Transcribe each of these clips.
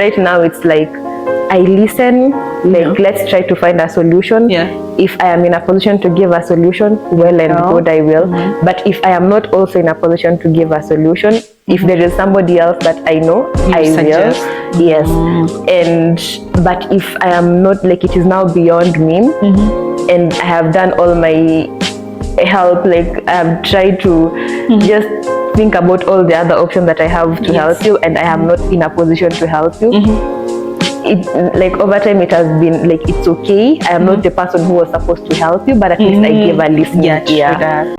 Right now it's like I listen, like let's try to find a solution. If I am in a position to give a solution, well and good, I will. But if I am not also in a position to give a solution, if there is somebody else that I know, I suggest. will. Yes. And but if I am not, like it is now beyond me, and I have done all my help, like I've tried to just think about all the other options that I have to help you, and I am not in a position to help you. It, like over time it has been like it's okay, I am not the person who was supposed to help you, but at least I gave a listening ear.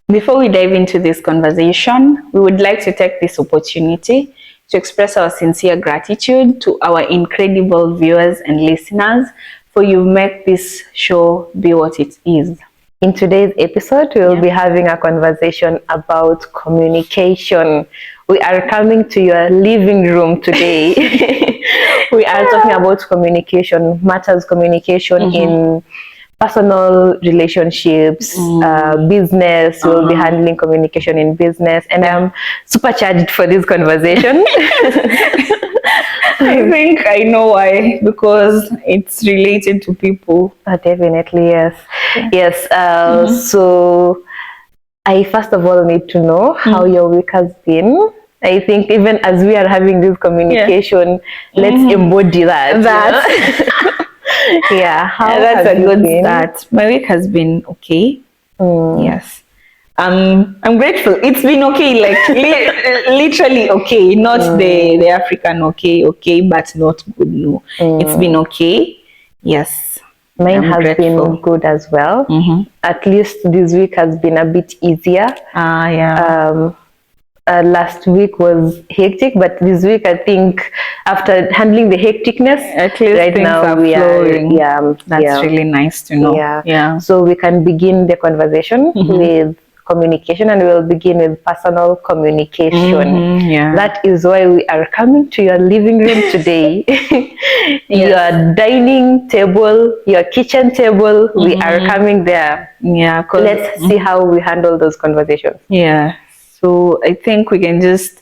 Before we dive into this conversation, we would like to take this opportunity to express our sincere gratitude to our incredible viewers and listeners for you make this show be what it is. In today's episode, we will be having a conversation about communication. We are coming to your living room today. We are talking about communication, matters communication in personal relationships, business. We'll be handling communication in business, and I'm super charged for this conversation. I think I know why, because it's related to people. Definitely, yes. Yes. So I first of all need to know how your week has been. I think even as we are having this communication, let's embody that. Yeah, that's a good start. My week has been okay. Yes. I'm grateful. It's been okay, like literally okay, not the African okay, but not good. No, it's been okay. Yes. Mine has been good as well. At least this week has been a bit easier. Last week was hectic, but this week I think after handling the hecticness, at least right now we flowing. That's really nice to know. So we can begin the conversation with communication, and we'll begin with personal communication. That is why we are coming to your living room today. Your dining table, your kitchen table, we are coming there. Let's see how we handle those conversations. So I think we can just,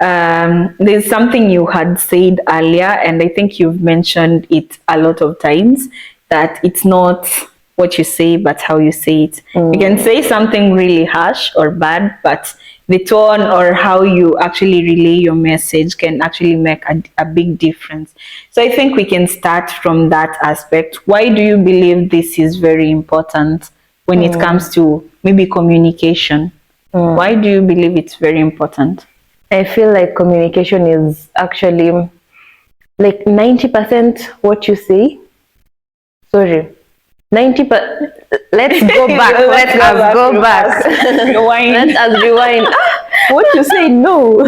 there's something you had said earlier, and I think you've mentioned it a lot of times, that it's not what you say, but how you say it. You can say something really harsh or bad, but the tone or how you actually relay your message can actually make a big difference. So I think we can start from that aspect. Why do you believe this is very important when it comes to maybe communication? Why do you believe it's very important? I feel like communication is actually like 90% what you say. Sorry. 90%. Let's go back. Let us go back. Rewind. Let us rewind. What you say? No.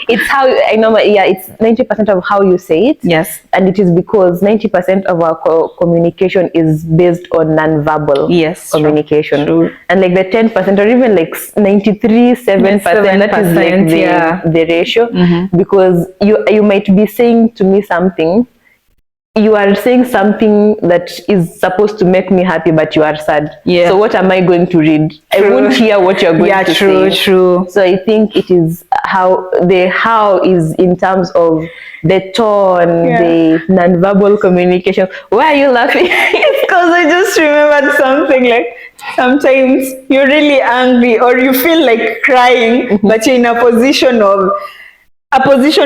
It's how I know. It's 90% of how you say it. Yes. And it is because 90% of our communication is based on non-verbal communication. True. And like the 10% or even like 93.7%, that is like the ratio. Because you might be saying to me something. You are saying something that is supposed to make me happy, but you are sad. So what am I going to read? I won't hear what you're going to say. True. So I think it is how is in terms of the tone, the non-verbal communication. Why are you laughing? Because I just remembered something, like sometimes you're really angry or you feel like crying, but you're in a position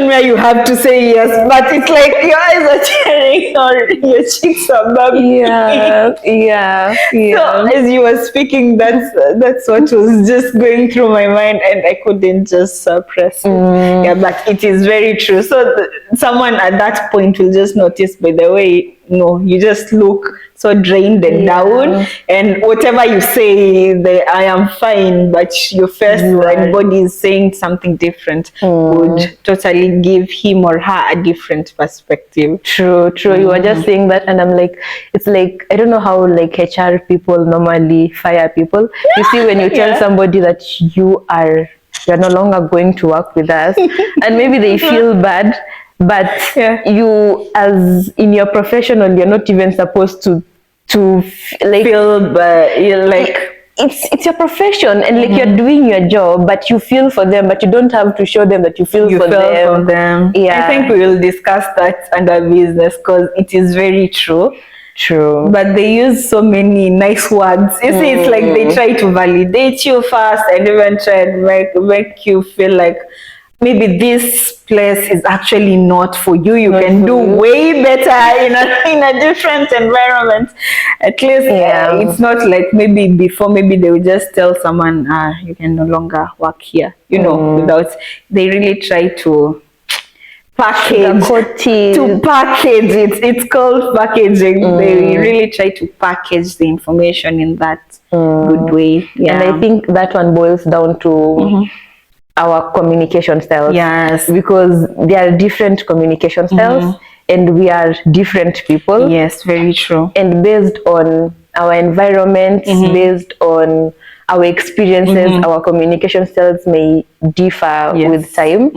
where you have to say yes, but it's like your eyes are tearing or your cheeks are bubbling. So as you were speaking, that's what was just going through my mind, and I couldn't just suppress it. But it is very true. So someone at that point will just notice, by the way, no, you just look so drained and down, and whatever you say, I am fine, but your face and body is saying something different, would totally give him or her a different perspective. True. You were just saying that, and I'm like, it's like, I don't know how like HR people normally fire people. You see, when you tell somebody that you're no longer going to work with us, and maybe they feel bad, but you, as in your professional, you're not even supposed to like feel, but you're like, it's your profession, and like you're doing your job, but you feel for them, but you don't have to show them that you feel for them. I think we will discuss that under business, because it is very true. But they use so many nice words. You see, it's like they try to validate you first, and even try and make you feel like maybe this place is actually not for you. You can do way better in a different environment. At least it's not like maybe before, maybe they would just tell someone, you can no longer work here, without, they really try to package it. It's called packaging. They really try to package the information in that good way. And I think that one boils down to our communication styles. Yes, because there are different communication styles, and we are different people. Yes, very true. And based on our environment, based on our experiences, our communication styles may differ with time.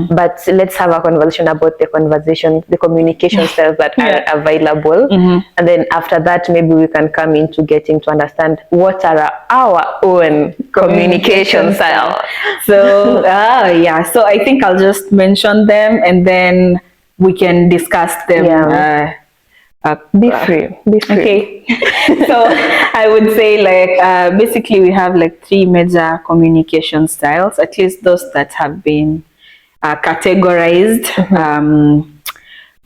But let's have a conversation about the communication styles that are available. And then after that, maybe we can come into getting to understand what are our own communication styles. So, so I think I'll just mention them, and then we can discuss them. Be free. Okay. So I would say, like, basically we have like 3 major communication styles, at least those that have been categorized,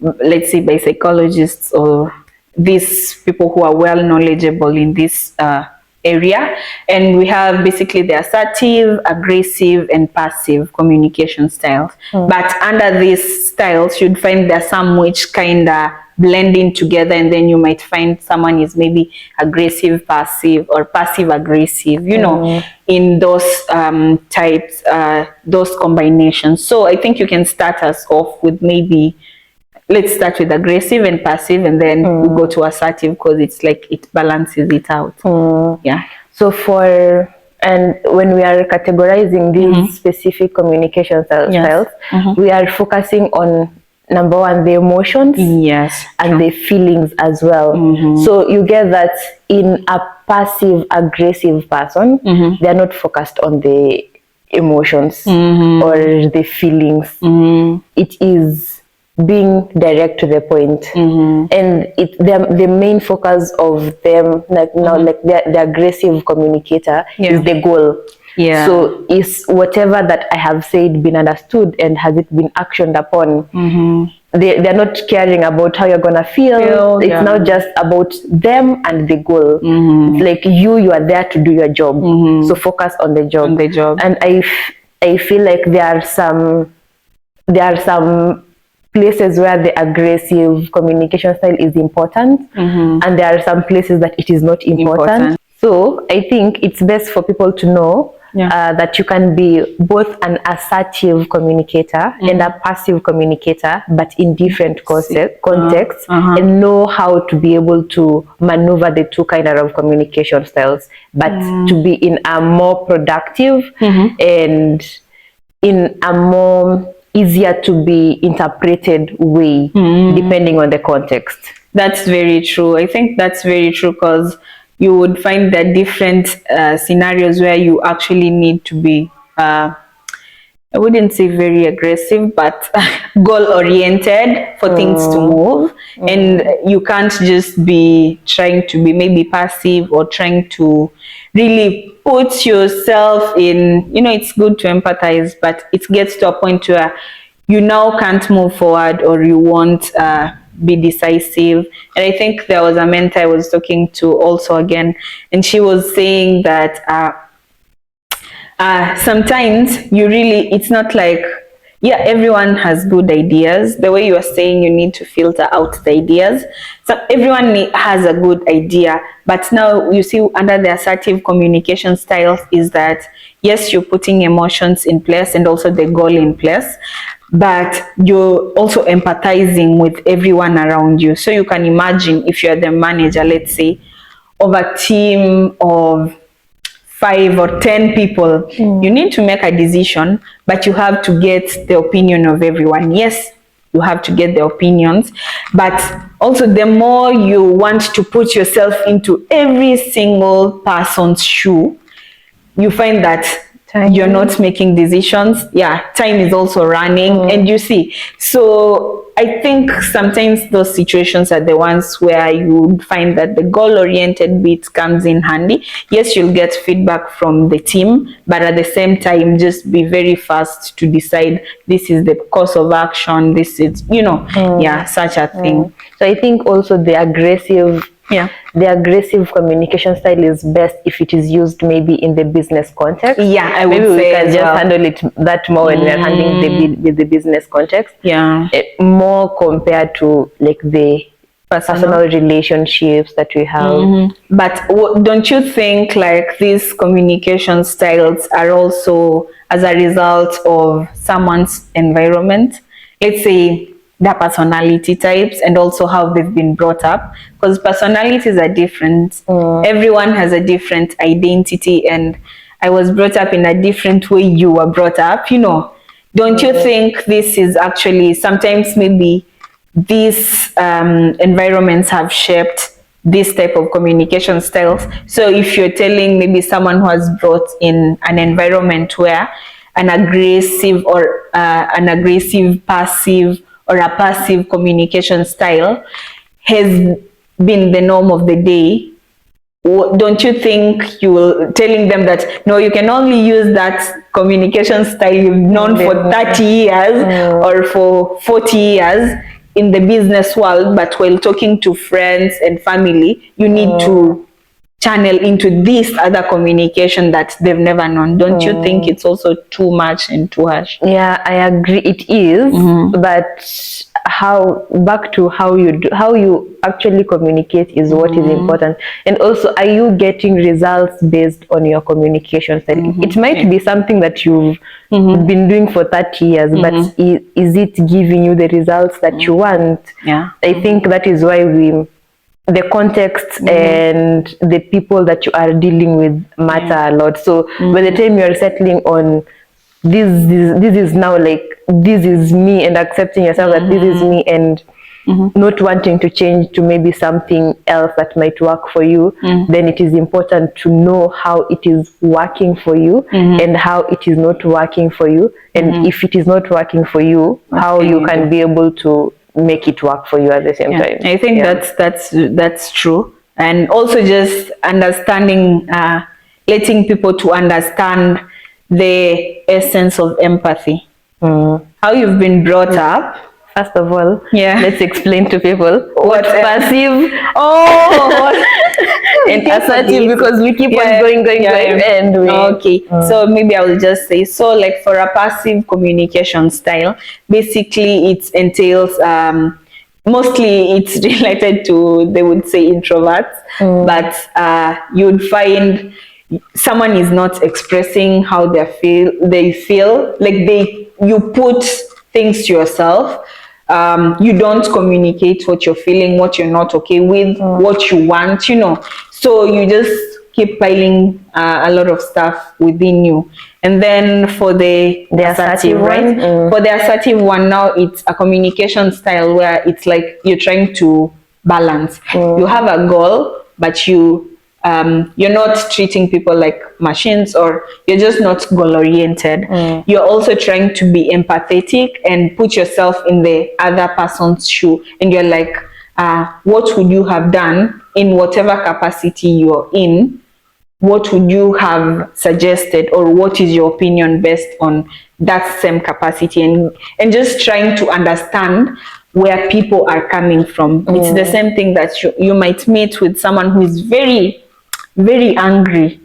let's say by psychologists or these people who are well knowledgeable in this area. And we have basically the assertive, aggressive, and passive communication styles. But under these styles, you'd find there's some which kind of blending together, and then you might find someone is maybe aggressive passive or passive aggressive, in those types, those combinations. So I think you can start us off with maybe, let's start with aggressive and passive, and then we go to assertive, because it's like it balances it out. So when we are categorizing these specific communication styles, we are focusing on, number one, the emotions, and the feelings as well. So you get that in a passive aggressive person, they're not focused on the emotions or the feelings. It is being direct to the point, and the main focus of them, like like the aggressive communicator, is the goal. So is whatever that I have said been understood, and has it been actioned upon? They're not caring about how you're gonna feel. It's not just about them and the goal. It's like you are there to do your job. So focus on the job. And I feel like there are some places where the aggressive communication style is important, and there are some places that it is not important. So I think it's best for people to know that you can be both an assertive communicator and a passive communicator, but in different contexts, and know how to be able to maneuver the two kind of communication styles, but to be in a more productive and in a more easier to be interpreted way, depending on the context. That's very true. I think that's very true, because you would find that different scenarios where you actually need to be, I wouldn't say very aggressive, but goal-oriented for things to move. And you can't just be trying to be maybe passive or trying to really put yourself in, it's good to empathize, but it gets to a point where you now can't move forward, or you won't be decisive. And I think there was a mentor I was talking to also again, and she was saying that sometimes it's not like yeah, everyone has good ideas. The way you are saying, you need to filter out the ideas. So everyone has a good idea, but now you see under the assertive communication styles is that yes, you're putting emotions in place and also the goal in place, but you're also empathizing with everyone around you. So you can imagine if you're the manager, let's say, of a team of 5 or 10 people, you need to make a decision, but you have to get the opinion of everyone. Yes, you have to get the opinions, but also the more you want to put yourself into every single person's shoe, you find that you're not making decisions. Yeah, time is also running, and you see. So I think sometimes those situations are the ones where you would find that the goal-oriented bit comes in handy. Yes, you'll get feedback from the team, but at the same time, just be very fast to decide this is the course of action. This is, yeah, such a thing. So I think also the aggressive communication style is best if it is used maybe in the business context. Yeah, I would maybe we say can as just well. handle it that more when we are handling the business context. Yeah. More compared to like the personal relationships that we have. But don't you think like these communication styles are also as a result of someone's environment? Let's say their personality types and also how they've been brought up, because personalities are different. Everyone has a different identity, and I was brought up in a different way you were brought up, Don't you think this is actually sometimes maybe these environments have shaped this type of communication styles? So if you're telling maybe someone who has brought in an environment where an aggressive passive or a passive communication style has been the norm of the day, don't you think you will telling them that no, you can only use that communication style you've known for 30 years or for 40 years in the business world, but while talking to friends and family, you need to channel into this other communication that they've never known? Don't you think it's also too much and too harsh? Yeah, I agree it is, but how you actually communicate is what is important. And also, are you getting results based on your communication style? It might be something that you've been doing for 30 years, but is it giving you the results that you want? Yeah. I think that is why the context and the people that you are dealing with matter a lot. So by the time you are settling on this is now like this is me, and accepting yourself that this is me, and not wanting to change to maybe something else that might work for you, then it is important to know how it is working for you and how it is not working for you, and if it is not working for you, how you can be able to make it work for you at the same time. I think that's true. And also just understanding, letting people to understand the essence of empathy. How you've been brought up. First of all, let's explain to people what passive and assertive, because we keep on going and so maybe I will just say, so like for a passive communication style, basically it entails mostly it's related to, they would say, introverts, but you would find someone is not expressing how they feel, like you put things to yourself. You don't communicate what you're feeling, what you're not okay with, what you want, so you just keep piling a lot of stuff within you. And then for the assertive, right? For the assertive one, now it's a communication style where it's like you're trying to balance. You have a goal, but you're not treating people like machines, or you're just not goal oriented. You're also trying to be empathetic and put yourself in the other person's shoe, and you're like, what would you have done in whatever capacity you're in? What would you have suggested, or what is your opinion based on that same capacity? And just trying to understand where people are coming from. It's the same thing that you might meet with someone who is very, very angry,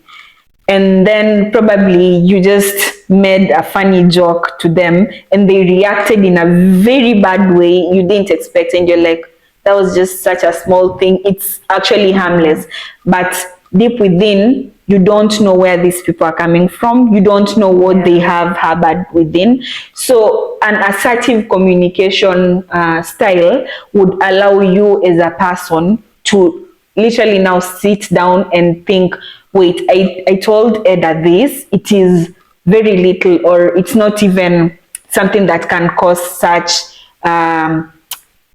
and then probably you just made a funny joke to them and they reacted in a very bad way you didn't expect, and you're like, that was just such a small thing, it's actually harmless, but deep within you don't know where these people are coming from, you don't know what they have harbored within. So an assertive communication style would allow you as a person to literally now sit down and think, wait, I told Eda this, it is very little, or it's not even something that can cause such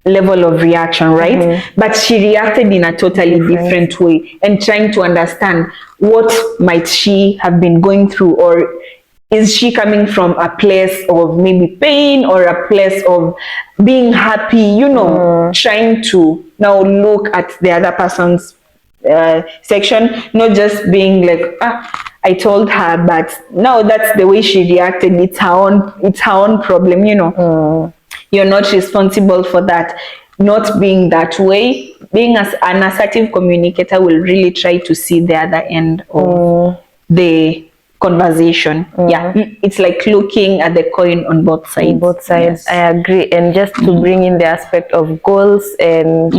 level of reaction, right? But she reacted in a totally different way, and trying to understand what might she have been going through, or is she coming from a place of maybe pain or a place of being happy, you know, trying to now look at the other person's section, not just being like, I told her, but no, that's the way she reacted, it's her own problem, you know. You're not responsible for that. Not being that way, being as an assertive communicator will really try to see the other end of the conversation. Yeah, it's like looking at the coin on both sides. On both sides, yes. I agree. And just to bring in the aspect of goals and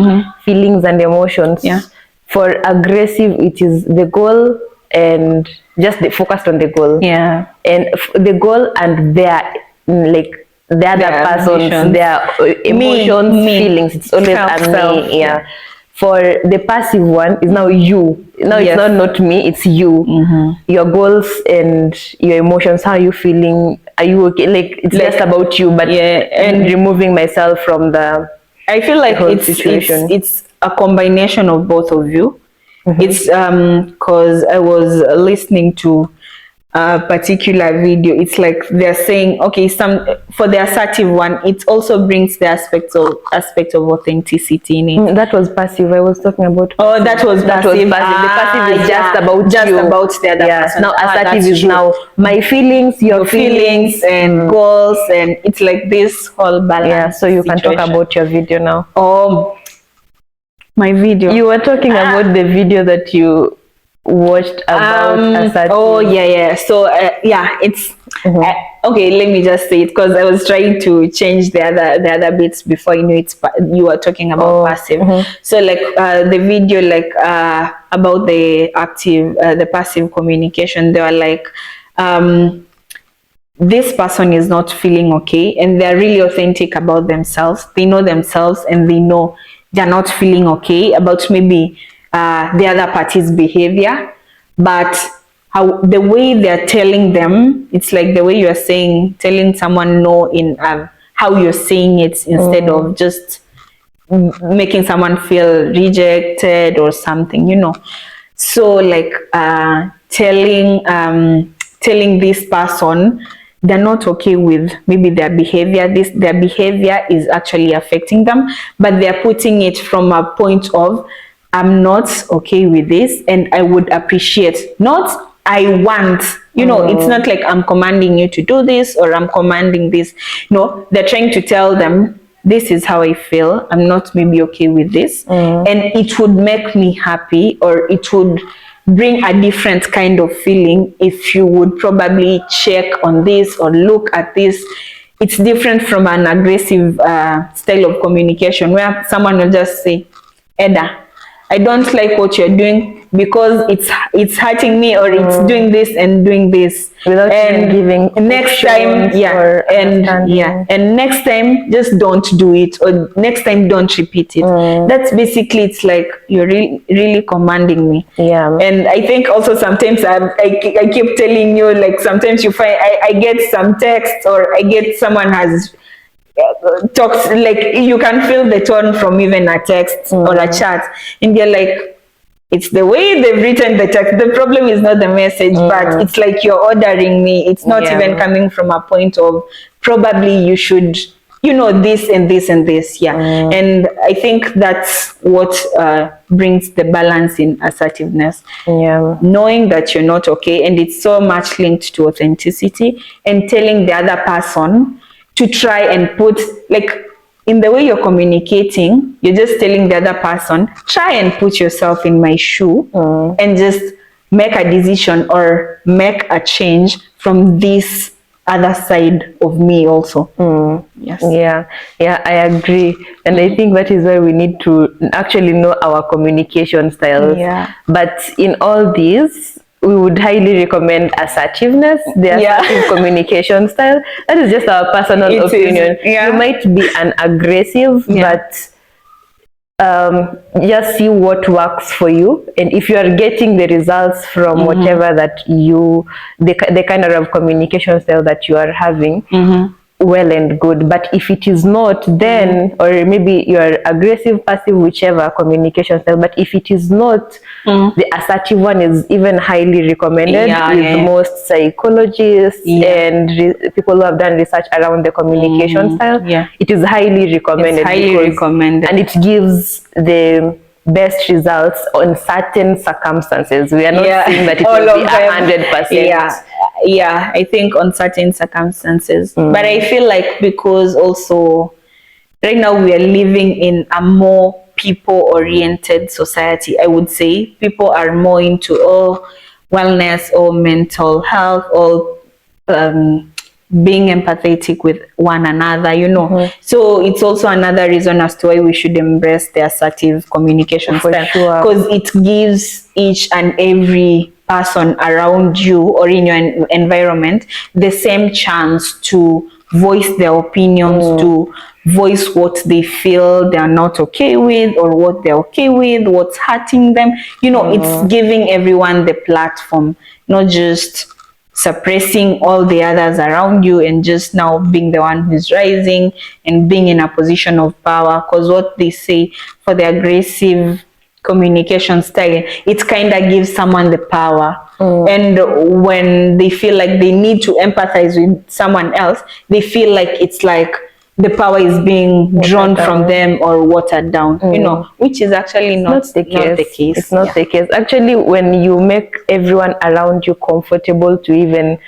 feelings and emotions. Yeah. For aggressive, it is the goal and just focused on the goal. Yeah. And the goal and their like the other person's, their emotions, feelings. It's always a me. Yeah. For the passive one is now you. Now it's not me, it's you. Your goals and your emotions, how are you feeling? Are you okay? Like it's just about you, but and removing myself from the I feel like it's a combination of both of you. It's because I was listening to a particular video. It's like they're saying, okay, for the assertive one, it also brings the aspect of authenticity in it. That was passive. I was talking about passive. Oh, that was passive. The passive is just about the other person. Now assertive is now my feelings, your feelings and goals, and it's like this whole balance. Yeah, so you can talk about your video now. My video. You were talking about the video that you watched about assertive. Oh yeah. So it's okay. Let me just say it, because I was trying to change the other bits before you were talking about passive. So like the video about the passive communication, they were like this person is not feeling okay, and they're really authentic about themselves. They know themselves, and they know they're not feeling okay about maybe the other party's behavior, but the way they're telling them, it's like the way you're telling someone no in how you're saying it, instead of just making someone feel rejected or something, you know. So like telling this person they're not okay with maybe their behavior, their behavior is actually affecting them, but they're putting it from a point of, I'm not okay with this, and I would appreciate, not I want, you know. It's not like I'm commanding you to do this, or I'm commanding this. No, they're trying to tell them, this is how I feel, I'm not maybe okay with this, and it would make me happy, or it would bring a different kind of feeling if you would probably check on this or look at this. It's different from an aggressive style of communication, where someone will just say, Eda, I don't like what you're doing because it's hurting me, or it's doing this and doing this, without even giving next time, and next time just don't do it, or next time don't repeat it. That's basically, it's like you're really commanding me. And I think also sometimes I keep telling you, like sometimes you find I get some text, or I get someone has talks, like you can feel the tone from even a text or a chat, and you're like, it's the way they've written the text. The problem is not the message, but it's like you're ordering me. It's not even coming from a point of, probably you should, you know, this and this and this. And I think that's what brings the balance in assertiveness. Knowing that you're not okay, and it's so much linked to authenticity, and telling the other person to try and put, like, in the way you're communicating, you're just telling the other person, try and put yourself in my shoe, and just make a decision or make a change from this other side of me also. Yes. Yeah, I agree. And I think that is why we need to actually know our communication styles. Yeah. But in all these, we would highly recommend assertiveness, the assertive communication style. That is just our personal opinion. You might be an aggressive, but just see what works for you, and if you are getting the results from whatever that the kind of communication style that you are having, well and good. But if it is not, then or maybe you are aggressive, passive, whichever communication style, but if it is not, the assertive one is even highly recommended with most psychologists and people who have done research around the communication style. It is highly recommended. It's highly recommended, and it gives the best results on certain circumstances. We are not saying that it will be 100%. Yeah, I think on certain circumstances. But I feel like because also right now we are living in a more people-oriented society, I would say. People are more into wellness or mental health or being empathetic with one another, you know. So it's also another reason as to why we should embrace the assertive communication style, because it gives each and every person around you or in your environment the same chance to voice their opinions, to voice what they feel they are not okay with or what they're okay with, what's hurting them. You know, it's giving everyone the platform, not just suppressing all the others around you and just now being the one who's rising and being in a position of power. Because what they say for the aggressive communication style, it kind of gives someone the power. And when they feel like they need to empathize with someone else, they feel like it's like the power is being drawn from them or watered down, you know, which is actually not the case. It's not the case. Actually, when you make everyone around you comfortable to even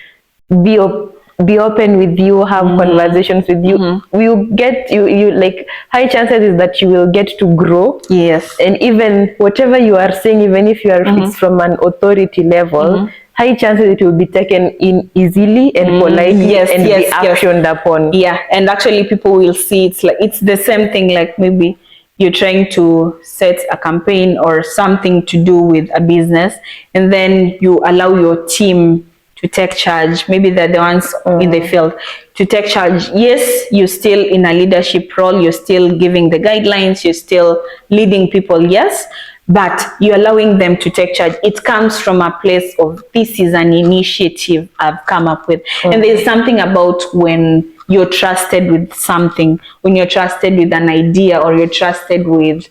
be open with you, have conversations with you, you get you like high chances is that you will get to grow. And even whatever you are saying, even if you are it's from an authority level, high chances it will be taken in easily and politely and be actioned upon. And actually people will see it's like it's the same thing, like maybe you're trying to set a campaign or something to do with a business, and then you allow your team to take charge. Maybe they're the ones in the field to take charge. Yes, you're still in a leadership role, you're still giving the guidelines, you're still leading people, yes, but you're allowing them to take charge. It comes from a place of, this is an initiative I've come up with. And there's something about when you're trusted with something, when you're trusted with an idea or you're trusted with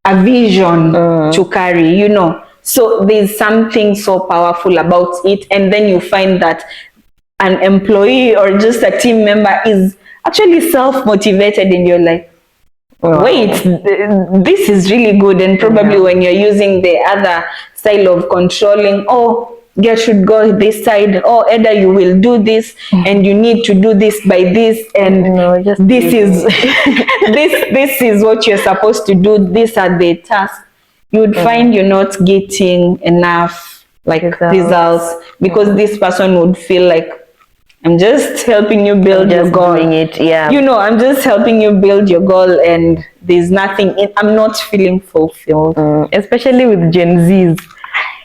a vision to carry, you know. So there's something so powerful about it. And then you find that an employee or just a team member is actually self-motivated, and you're like, wait, this is really good. And probably when you're using the other style of controlling, you should go this side, either you will do this and you need to do this by this, and this is this is what you're supposed to do, these are the tasks. You would find you're not getting enough results because this person would feel like, I'm just helping you build your goal. You know, I'm just helping you build your goal, and there's nothing I'm not feeling fulfilled. Especially with Gen Zs.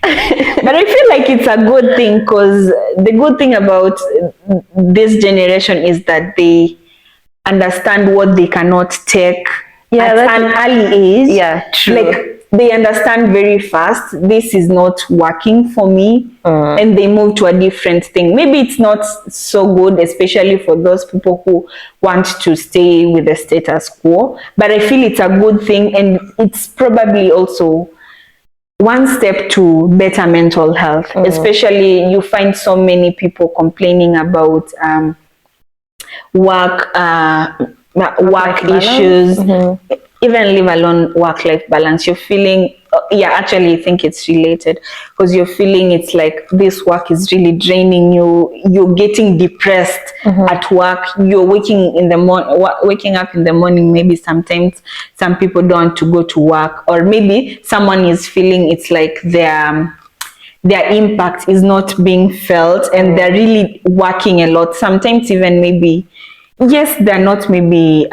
But I feel like it's a good thing, because the good thing about this generation is that they understand what they cannot take at an early age. True. Like, they understand very fast, this is not working for me, and they move to a different thing. Maybe it's not so good, especially for those people who want to stay with the status quo, but I feel it's a good thing, and it's probably also one step to better mental health. Especially you find so many people complaining about work issues, even leave alone work-life balance. You're feeling, actually I think it's related, because you're feeling it's like this work is really draining you. You're getting depressed at work. You're waking up in the morning. Maybe sometimes some people don't want to go to work, or maybe someone is feeling it's like their impact is not being felt, and they're really working a lot. Sometimes even maybe, yes, they're not maybe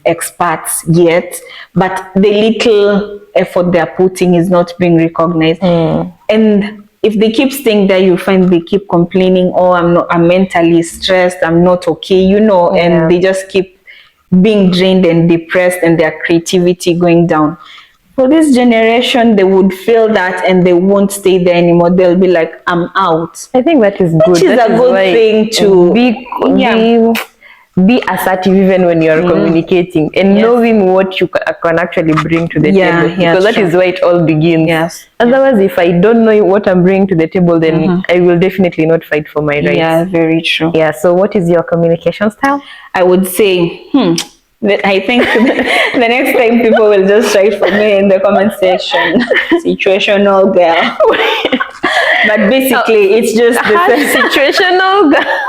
experts yet, but the little effort they're putting is not being recognized. And if they keep staying there, you find they keep complaining, oh, I'm mentally stressed, I'm not okay, and they just keep being drained and depressed, and their creativity going down. For this generation, they would feel that and they won't stay there anymore. They'll be like, I'm out. I think that is good. Which is that a good thing to be assertive even when you're communicating, and knowing what you can actually bring to the table, because that is where it all begins. Otherwise, if I don't know what I'm bringing to the table, then I will definitely not fight for my rights. Yeah, very true. Yeah. So what is your communication style? I would say, I think the next time people will just write for me in the comment section, situational girl. But basically, it's just the situational girl.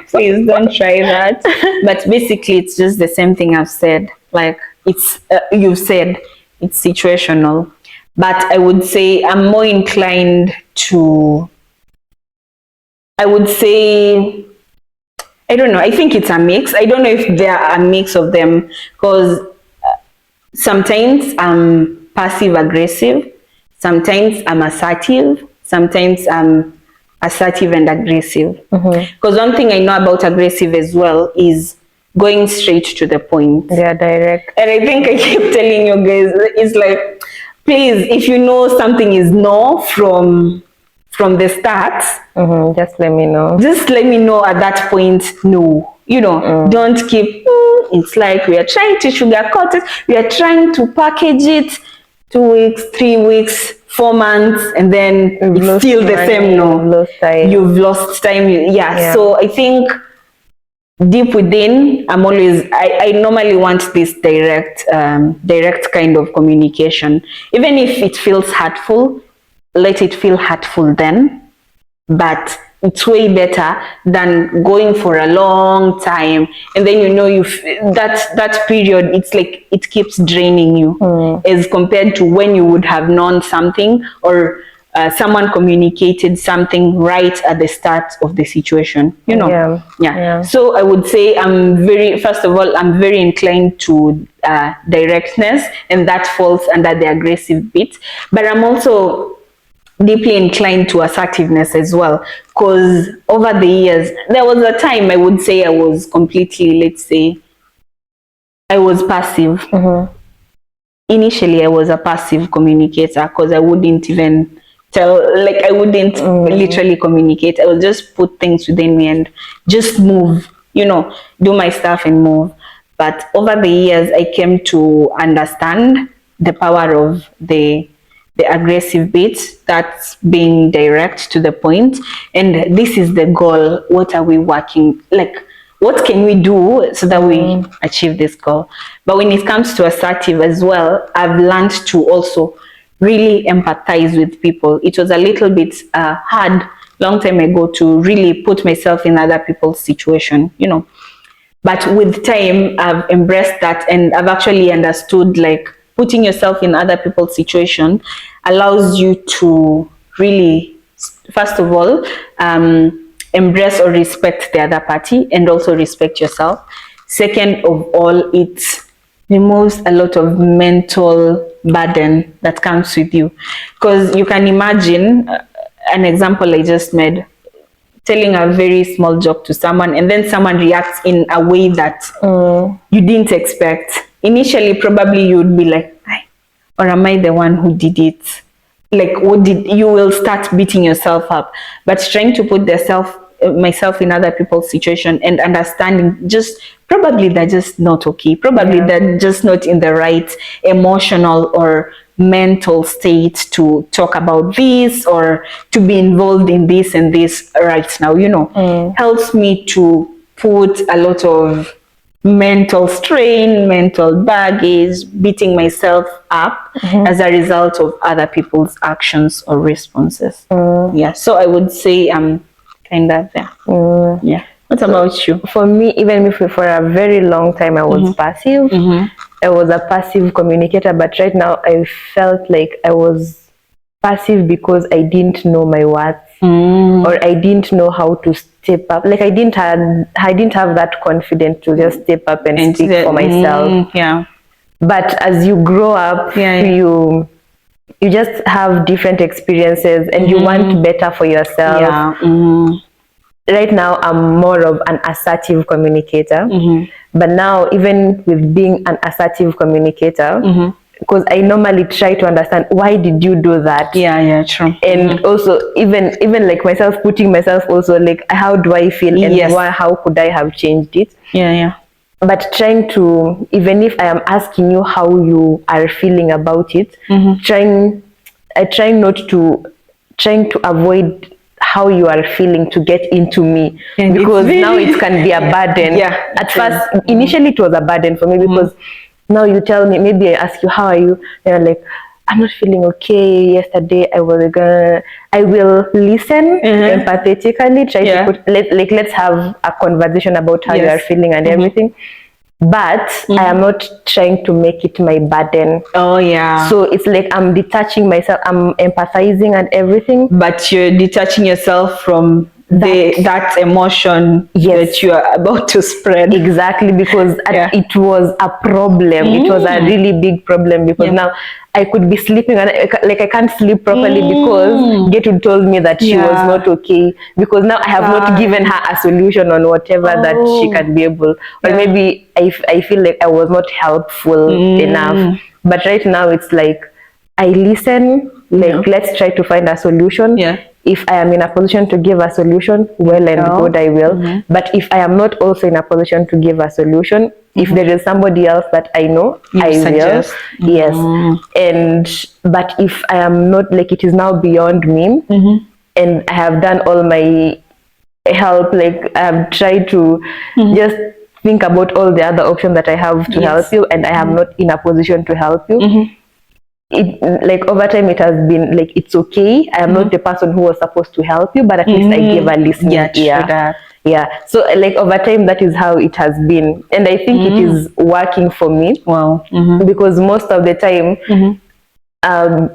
Please don't try that. But basically, it's just the same thing I've said. Like, it's you've said it's situational. But I would say I'm more inclined to, I would say, I don't know. I think it's a mix. I don't know if there are a mix of them, because sometimes I'm passive aggressive, sometimes I'm assertive, sometimes I'm assertive and aggressive. Because one thing I know about aggressive as well is going straight to the point. They are direct. And I think I keep telling you guys, it's like, please, if you know something is no from the start, just let me know. Just let me know at that point. No, don't keep. It's like we are trying to sugarcoat it. We are trying to package it. 2 weeks, 3 weeks, 4 months, and then it's still the same. No, you've lost time. Yeah. So I think deep within, I normally want this direct kind of communication. Even if it feels hurtful, let it feel hurtful then, but it's way better than going for a long time, and then that period, it's like it keeps draining you, as compared to when you would have known something, or someone communicated something right at the start of the situation. So I would say I'm very inclined to directness, and that falls under the aggressive bit, but I'm also deeply inclined to assertiveness as well, because over the years there was a time I would say I was completely, let's say, I was passive. Initially I was a passive communicator, because I wouldn't even I wouldn't literally communicate. I would just put things within me and just move, do my stuff and move. But over the years I came to understand the power of the aggressive bit, that's being direct to the point, and this is the goal. What are we working, what can we do so that we achieve this goal? But when it comes to assertive as well, I've learned to also really empathize with people. It was a little bit hard long time ago to really put myself in other people's situation, but with time I've embraced that, and I've actually understood, like, putting yourself in other people's situation allows you to really, first of all, embrace or respect the other party, and also respect yourself. Second of all, it removes a lot of mental burden that comes with you, because you can imagine an example I just made, telling a very small joke to someone, and then someone reacts in a way that you didn't expect. Initially, probably you would be like, or am I the one who did it? Like, you will start beating yourself up. But trying to put myself in other people's situation and understanding, just probably they're just not okay. Probably they're just not in the right emotional or mental state to talk about this, or to be involved in this and this right now, helps me to put a lot of mental strain, mental baggage, beating myself up as a result of other people's actions or responses. So I would say I'm kind of there. What about you? For me, even if for a very long time I was passive, I was a passive communicator, but right now I felt like I was passive because I didn't know my worth, or I didn't know how to step up. Like I didn't have that confidence to just step up and speak for myself. Yeah. But as you grow up, you just have different experiences and you want better for yourself. Yeah. Right now I'm more of an assertive communicator, but now even with being an assertive communicator, because I normally try to understand, why did you do that? Yeah, true. And also even like myself, putting myself also, like, how do I feel, and how could I have changed it? Yeah. But trying to, even if I am asking you how you are feeling about it, trying to avoid how you are feeling to get into me, because now it can be a burden. At first, initially it was a burden for me, because now you tell me, maybe I ask you, how are you? And you're like, I'm not feeling okay. Yesterday I will listen empathetically, try to put, let's have a conversation about how you are feeling and everything. But I am not trying to make it my burden. Oh yeah. So it's like I'm detaching myself, I'm empathizing and everything. But you're detaching yourself from that emotion that you are about to spread. Exactly, because it was a problem. It was a really big problem, because now I could be sleeping and I can't sleep properly because Gertrude told me that she was not okay, because now I have not given her a solution on whatever that she can be able, or maybe I feel like I was not helpful enough. But right now it's like I listen, like let's try to find a solution. If I am in a position to give a solution, well and good, I will. But if I am not also in a position to give a solution, if there is somebody else that I know, I will. Yes. But if I am not, like it is now beyond me, and I have done all my help, like I have tried to just think about all the other options that I have to help you, and I am not in a position to help you. It, like over time, it has been like, it's okay, I am not the person who was supposed to help you, but at least I gave a listening ear. So like over time, that is how it has been, and I think it is working for me. Because most of the time I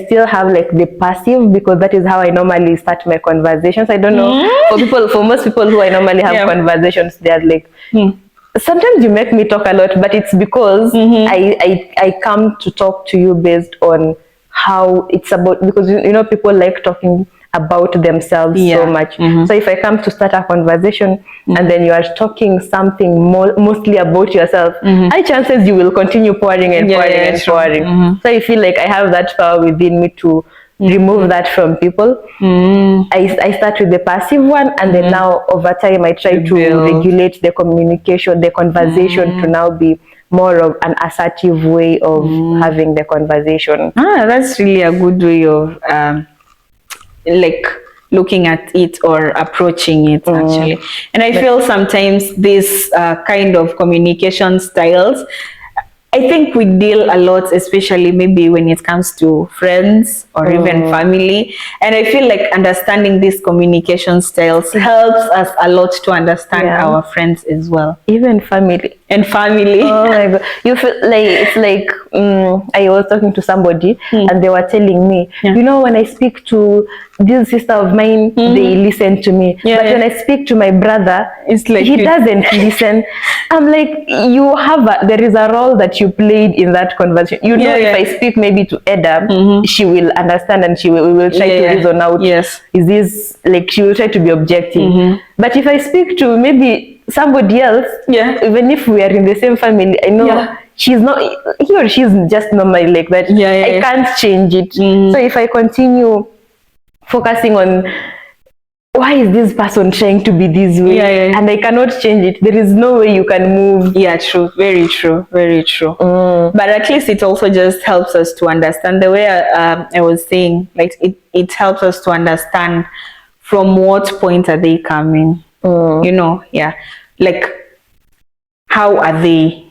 still have like the passive, because that is how I normally start my conversations. I don't know, for most people who I normally have conversations, they're like, sometimes you make me talk a lot, but it's because I come to talk to you based on how it's about, because you know people like talking about themselves so much. So if I come to start a conversation and then you are talking something mostly about yourself, high chances you will continue pouring and pouring. So I feel like I have that power within me to remove that from people. I start with the passive one, and then now over time I try to regulate the communication, the conversation, to now be more of an assertive way of having the conversation. That's really a good way of like looking at it or approaching it, actually. And I feel sometimes this kind of communication styles, I think we deal a lot, especially maybe when it comes to friends or even family. And I feel like understanding these communication styles helps us a lot to understand our friends as well. Even family. And family. Oh my God. You feel like, it's like, I was talking to somebody and they were telling me, you know, when I speak to this sister of mine, they listen to me. But when I speak to my brother, it's like he doesn't listen. I'm like, there is a role that you played in that conversation. You know, if I speak maybe to Eda, she will understand and we will try to reason out. Is this, like, she will try to be objective. But if I speak to maybe somebody else, even if we are in the same family, I know she's not, he or she's just normally like that. I can't change it. So if I continue focusing on why is this person trying to be this way, and I cannot change it, there is no way you can move. True, very true, very true. But at least it also just helps us to understand, the way I was saying, like it helps us to understand from what point are they coming, you know, like how are they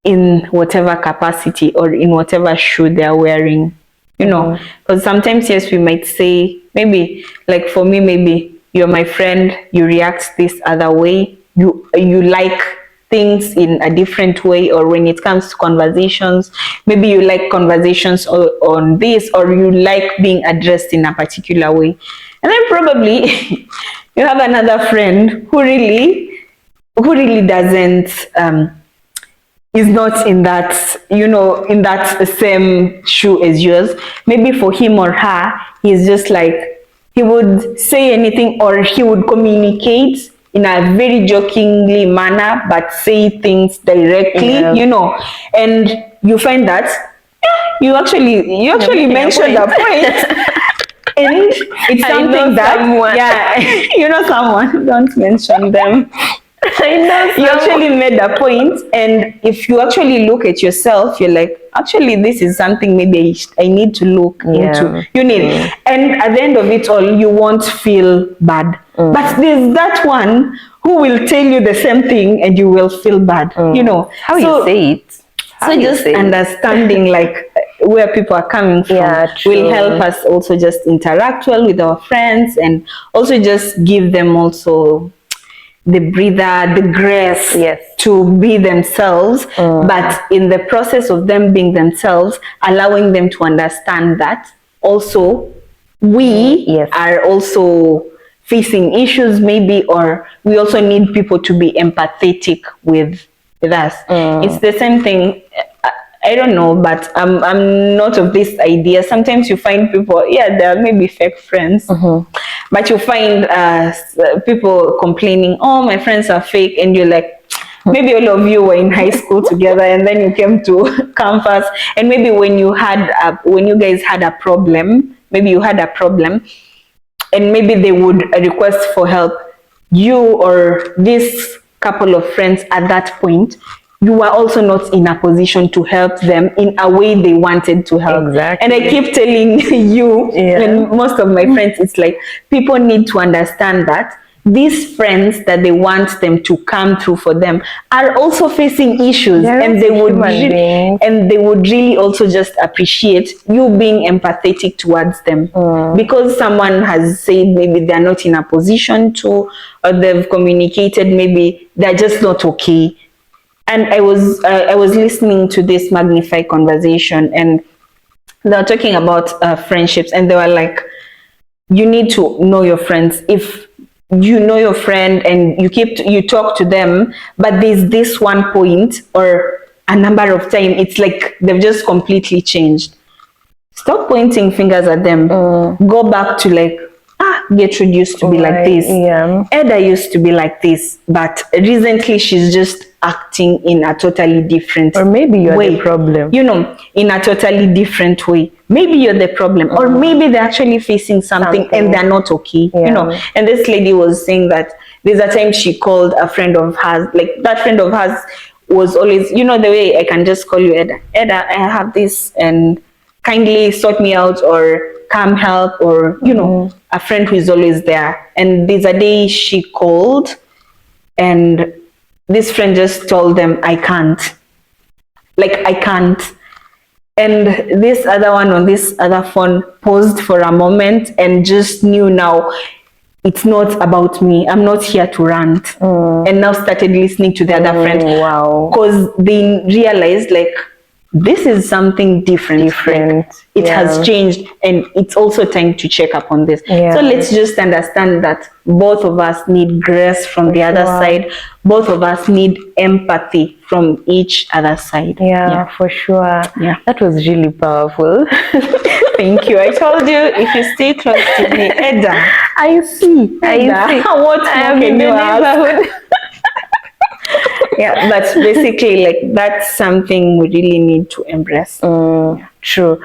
in whatever capacity or in whatever shoe they are wearing, you know. Because sometimes, yes, we might say, maybe like for me, maybe you're my friend, you react this other way, you like things in a different way, or when it comes to conversations, maybe you like conversations on this, or you like being addressed in a particular way. And then probably you have another friend who really doesn't is not in that, in that same shoe as yours. Maybe for him or her, he's just like, he would say anything, or he would communicate in a very jokingly manner, but say things directly, and you find that you actually mentioned a point. And it's something that someone, don't mention them. I know You actually made a point, and if you actually look at yourself, you're like, actually, this is something maybe I need to look into. You need, and at the end of it all, you won't feel bad. But there's that one who will tell you the same thing, and you will feel bad. How you say it. So just understanding like where people are coming from will help us also just interact well with our friends, and also just give them also the breather, the grace to be themselves, but in the process of them being themselves, allowing them to understand that also we are also facing issues maybe, or we also need people to be empathetic with us. It's the same thing. I don't know, but I'm not of this idea. Sometimes you find people, there may be fake friends, but you find people complaining, oh, my friends are fake, and you're like, maybe all of you were in high school together, and then you came to campus, and maybe when you guys had a problem, and maybe they would request for help, you or this couple of friends at that point, you were also not in a position to help them in a way they wanted to help. Exactly. And I keep telling you, and most of my friends, it's like, people need to understand that these friends that they want them to come through for them are also facing issues, and they would really also just appreciate you being empathetic towards them, because someone has said maybe they're not in a position to, or they've communicated maybe they're just not okay. And I was listening to this Magnify conversation, and they were talking about friendships, and they were like, you need to know your friends. If you know your friend and you talk to them, but there's this one point or a number of time, it's like they've just completely changed. Stop pointing fingers at them. Go back to like, Gertrude used to be like this. Eda used to be like this, but recently she's just acting in a totally different way. Or maybe you're the problem. In a totally different way. Maybe you're the problem, or maybe they're actually facing something and they're not okay. And this lady was saying that there's a time she called a friend of hers, like that friend of hers was always, the way I can just call you, Eda, I have this, and kindly sort me out, or come help, or a friend who is always there. And there's a day she called, and this friend just told them, I can't. And this other one on this other phone paused for a moment and just knew, now it's not about me, I'm not here to rant. And now started listening to the other friend. Wow. Because they realized, like, this is something different. Like, it has changed, and it's also time to check up on this. So let's just understand that both of us need grace from the other side. Both of us need empathy from each other side. For sure. That was really powerful. Thank you. I told you, if you stay close to me, Eda. I see. What more can you ask? But basically, like, that's something we really need to embrace. True.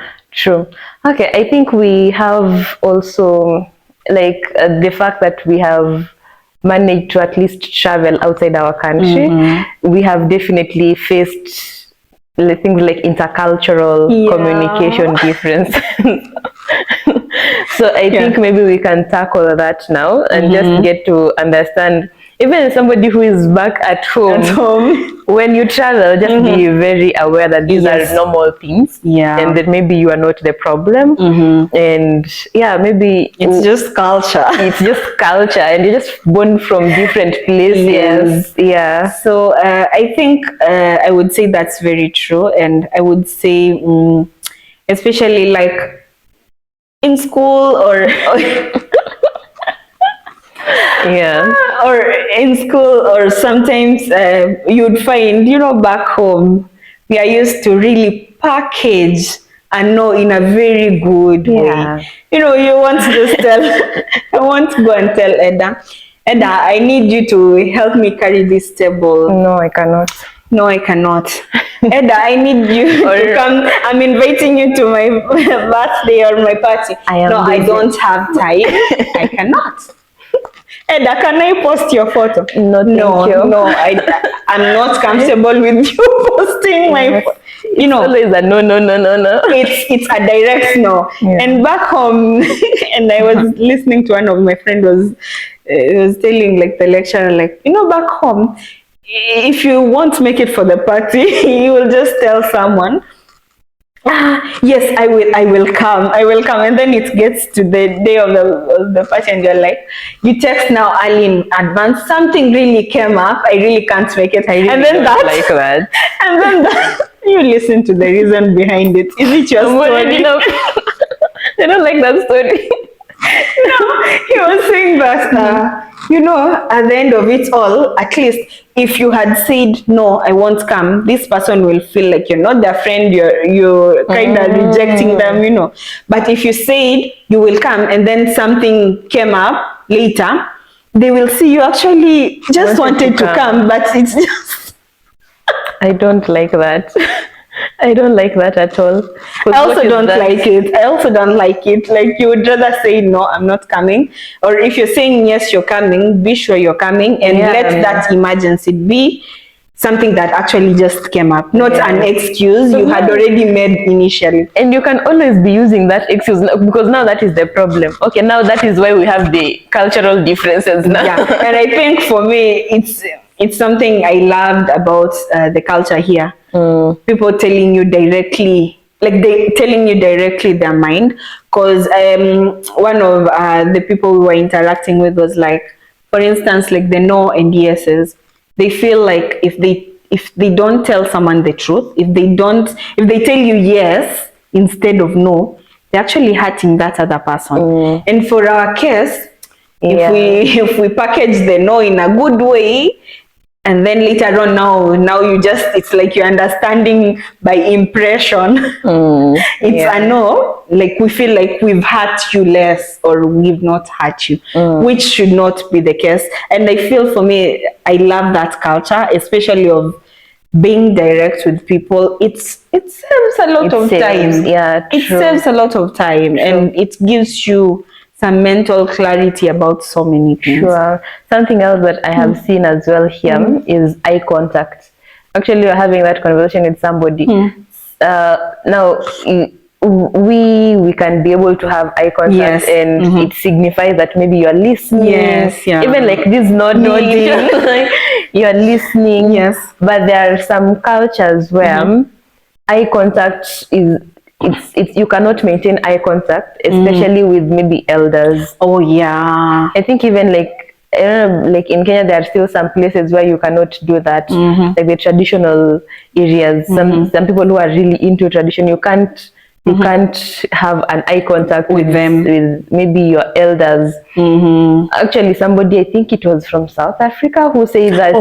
Okay, I think we have also, like, the fact that we have managed to at least travel outside our country. We have definitely faced things like intercultural communication difference. So I think maybe we can tackle that now and just get to understand, even somebody who is back at home, when you travel, just be very aware that these are normal things, and that maybe you are not the problem, and maybe it's just culture. It's just culture, and you're just born from different places. So I think I would say that's very true, and I would say especially like in school or or in school, or sometimes you'd find, back home, we are used to really package and know in a very good way. You want to just tell, I want to go and tell Edda, I need you to help me carry this table. No, I cannot. No, I cannot. Edda, I need you to come. I'm inviting you to my birthday or my party. I don't have time. I cannot. Edda, can I post your photo? No, thank you. No, I'm not comfortable with you posting my photo. It's always a no. It's a direct no. And back home, and I was listening to one of my friends was telling like the lecturer, like, back home, if you won't make it for the party, you will just tell someone, yes, I will come, and then it gets to the day of the party and you're like, you text now early in advance, something really came up, I really can't make it, and then don't like that, and then you listen to the reason behind it. Is it your story? They don't like that story. He was saying that at the end of it all, at least if you had said no, I won't come, this person will feel like you're not their friend, you're kind of rejecting them, but if you said you will come and then something came up later, they will see you actually just wanted to come, but it's just I don't like that. I don't like that at all. I also don't like it. Like, you would rather say no, I'm not coming, or if you're saying yes, you're coming, be sure you're coming, and let that emergency be something that actually just came up, not an excuse you had already made initially. And you can always be using that excuse, because now that is the problem. Okay, now that is why we have the cultural differences now. And I think for me, it's something I loved about the culture here. People telling you directly, their mind. Because one of the people we were interacting with was like, for instance, like the no and yeses, they feel like if they don't tell someone the truth, if they tell you yes instead of no, they're actually hurting that other person. And for our case, if we package the no in a good way, and then later on, now you just, it's like you're understanding by impression. It's a no, like we feel like we've hurt you less, or we've not hurt you, which should not be the case. And I feel, for me, I love that culture, especially of being direct with people. It saves a lot of time. It saves a lot of time, and it gives you some mental clarity about so many things. Sure. Something else that I have seen as well here is eye contact. Actually, you're having that conversation with somebody. Now, we can be able to have eye contact, and it signifies that maybe you're listening. Even like this nodding, you're listening. But there are some cultures where eye contact is, it's you cannot maintain eye contact, especially with maybe elders. I think even like in Kenya, there are still some places where you cannot do that, like the traditional areas. Some people who are really into tradition, you can't have an eye contact with them, with maybe your elders. Actually, somebody, I think it was from South Africa, who said that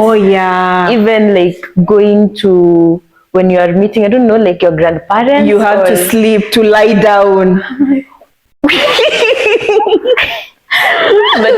even like going to, when you are meeting, I don't know, like your grandparents, you have to sleep, to lie down. But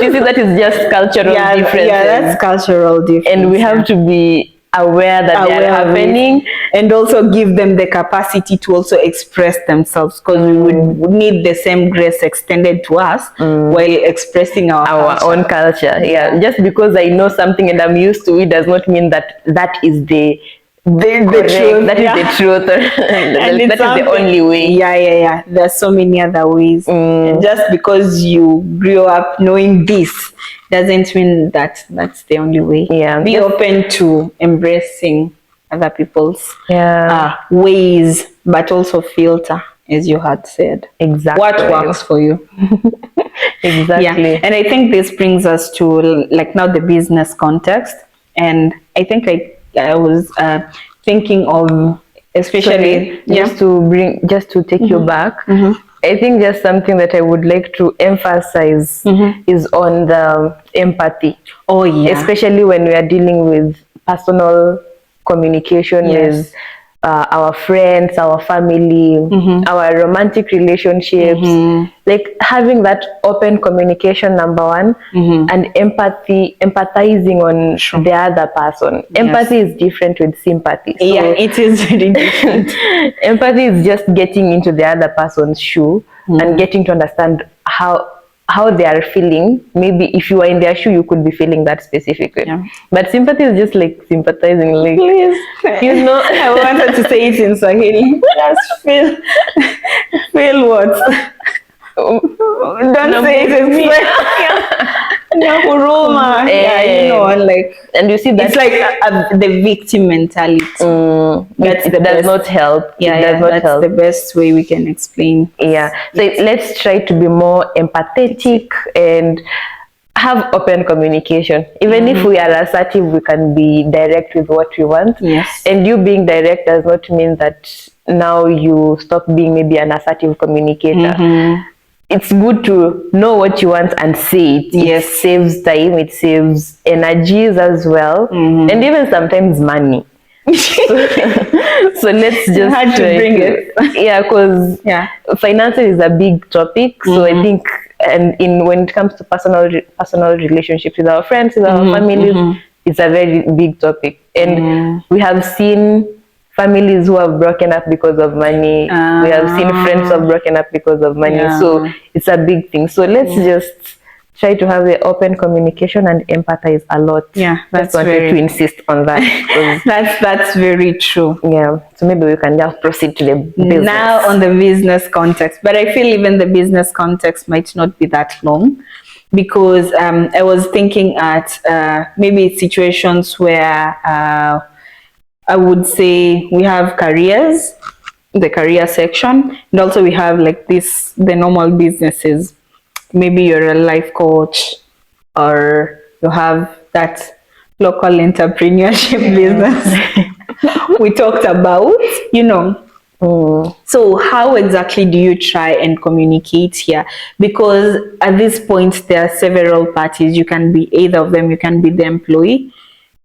you see, that is just cultural differences. That's cultural difference. And we have to be aware that they are happening, and also give them the capacity to also express themselves, because we would need the same grace extended to us while expressing our own culture. Just because I know something and I'm used to it does not mean that that is the the truth. That is the truth. And That is the only way. Yeah. There's so many other ways. And just because you grew up knowing this doesn't mean that that's the only way. Yeah. Be open to embracing other people's Yeah. ways, but also filter, as you had said. Exactly. What works for you. Exactly. Yeah. And I think this brings us to like now the business context. And I think I was thinking of especially just to take you back. I think just something that I would like to emphasize is on the empathy. Oh yeah. Especially when we are dealing with personal communication with our friends, our family, our romantic relationships, like having that open communication, number one, and empathizing on the other person. Empathy is different with sympathy. So yeah, it is very different. Empathy is just getting into the other person's shoe and getting to understand how they are feeling. Maybe if you are in their shoe, you could be feeling that specific way. Yeah. But sympathy is just like sympathizing, like, Please, you know. I wanted to say it in Swahili. Just feel what? Don't say it in me. Huruma. Yeah, you know, like, and you see that it's like the victim mentality. that does not help. Yeah, that's the best way we can explain. Yeah, so let's try to be more empathetic and have open communication. Even if we are assertive, we can be direct with what we want. Yes. And you being direct does not mean that now you stop being maybe an assertive communicator. It's good to know what you want and say it. Yes. It saves time, it saves energies as well, and even sometimes money. So let's just hard to bring it. Yeah, because finances is a big topic. So I think, and when it comes to personal relationships with our friends, with our families, it's a very big topic. And we have seen families who have broken up because of money. We have seen friends who have broken up because of money. So it's a big thing. So let's just try to have the open communication and empathize a lot. Yeah, that's wanted to insist on that. That's very true. Yeah. So maybe we can just proceed to the business. Now on the business context, but I feel even the business context might not be that long, because I was thinking at maybe situations where I would say we have careers, the career section, and also we have like the normal businesses. Maybe you're a life coach, or you have that local entrepreneurship business we talked about, you know. So how exactly do you try and communicate here? Because at this point there are several parties. You can be either of them. You can be the employee,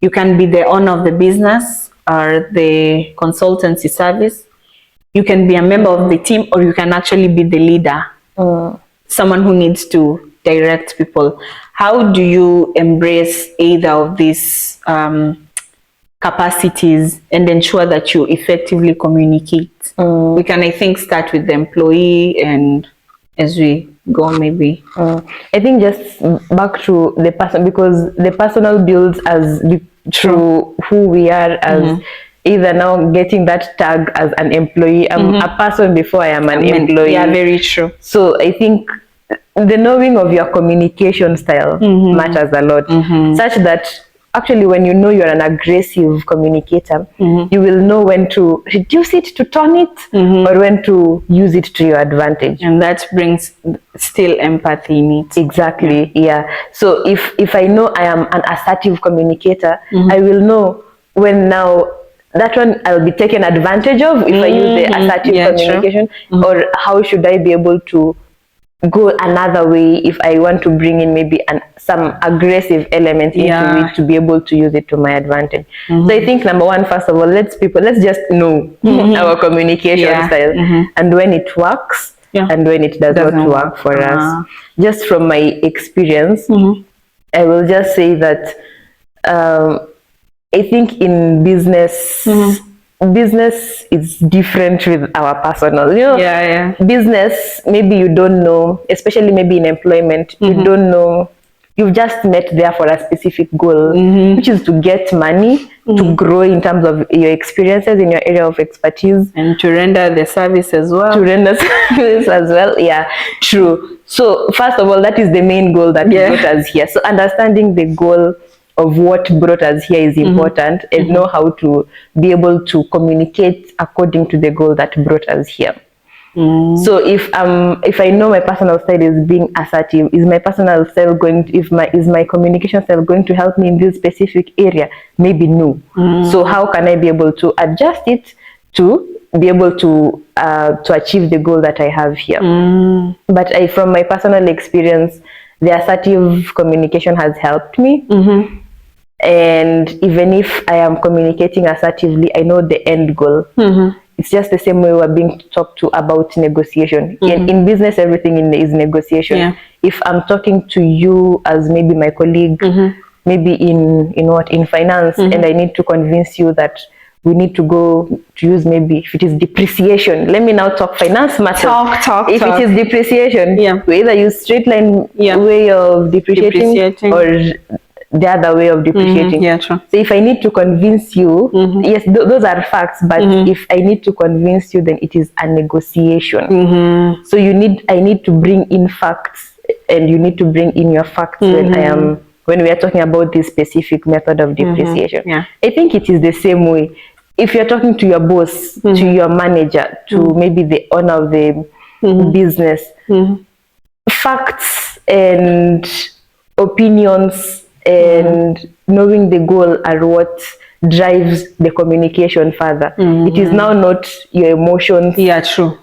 you can be the owner of the business or the consultancy service, you can be a member of the team, or you can actually be the leader, someone who needs to direct people. How do you embrace either of these capacities and ensure that you effectively communicate? We can, I think, start with the employee, and as we go, maybe. I think just back to the person, because the personal builds as through who we are as either now getting that tag as an employee. I'm a person before I am an employee. Yeah, very true. So I think the knowing of your communication style matters a lot, such that actually when you know you're an aggressive communicator, you will know when to reduce it, to tone it, or when to use it to your advantage. And that brings still empathy in it. Exactly, yeah. So if I know I am an assertive communicator, I will know when now that one I'll be taken advantage of if I use the assertive communication, or how should I be able to go another way if I want to bring in maybe some aggressive element into it to be able to use it to my advantage. So I think number one, first of all, let's just know our communication style, and when it works and when it does not work for us. Just from my experience, I will just say that I think in business, business is different with our personal, you know. Business, maybe you don't know, especially maybe in employment, you don't know, you've just met there for a specific goal, which is to get money to grow in terms of your experiences in your area of expertise, and to render the service as well. To render service as well. Yeah, true. So first of all, that is the main goal that brought us here. So understanding the goal of what brought us here is important, and know how to be able to communicate according to the goal that brought us here. So if I know my personal style is being assertive, is my personal style going to, is my communication style going to help me in this specific area? Maybe no. So how can I be able to adjust it to be able to achieve the goal that I have here? But from my personal experience, the assertive communication has helped me. And even if I am communicating assertively, I know the end goal. It's just the same way we're being talked to about negotiation. In business, everything is negotiation. If I'm talking to you as maybe my colleague, maybe in finance, and I need to convince you that we need to go to use, maybe if it is depreciation, let me now talk finance matters. If it is depreciation, we either use straight line way of depreciating or the other way of depreciating. True. So if I need to convince you, yes, those are facts, but if I need to convince you, then it is a negotiation. So I need to bring in facts, and you need to bring in your facts when we are talking about this specific method of depreciation. I think it is the same way. If you're talking to your boss, to your manager, to maybe the owner of the business, facts and opinions and knowing the goal are what drives the communication further. It is now not your emotions. True.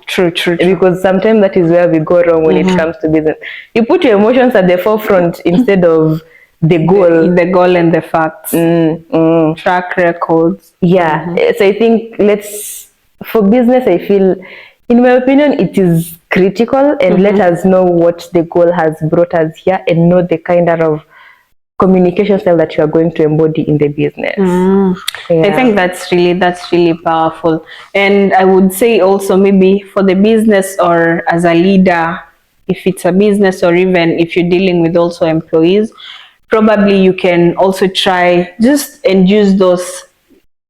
Because sometimes that is where we go wrong when it comes to business. You put your emotions at the forefront instead of the goal. The goal and the facts. Track records. So I think for business, I feel, in my opinion, it is critical, and let us know what the goal has brought us here, and know the kind of communication style that you are going to embody in the business. I think that's really powerful. And I would say also, maybe for the business or as a leader, if it's a business, or even if you're dealing with also employees, probably you can also try just and use those,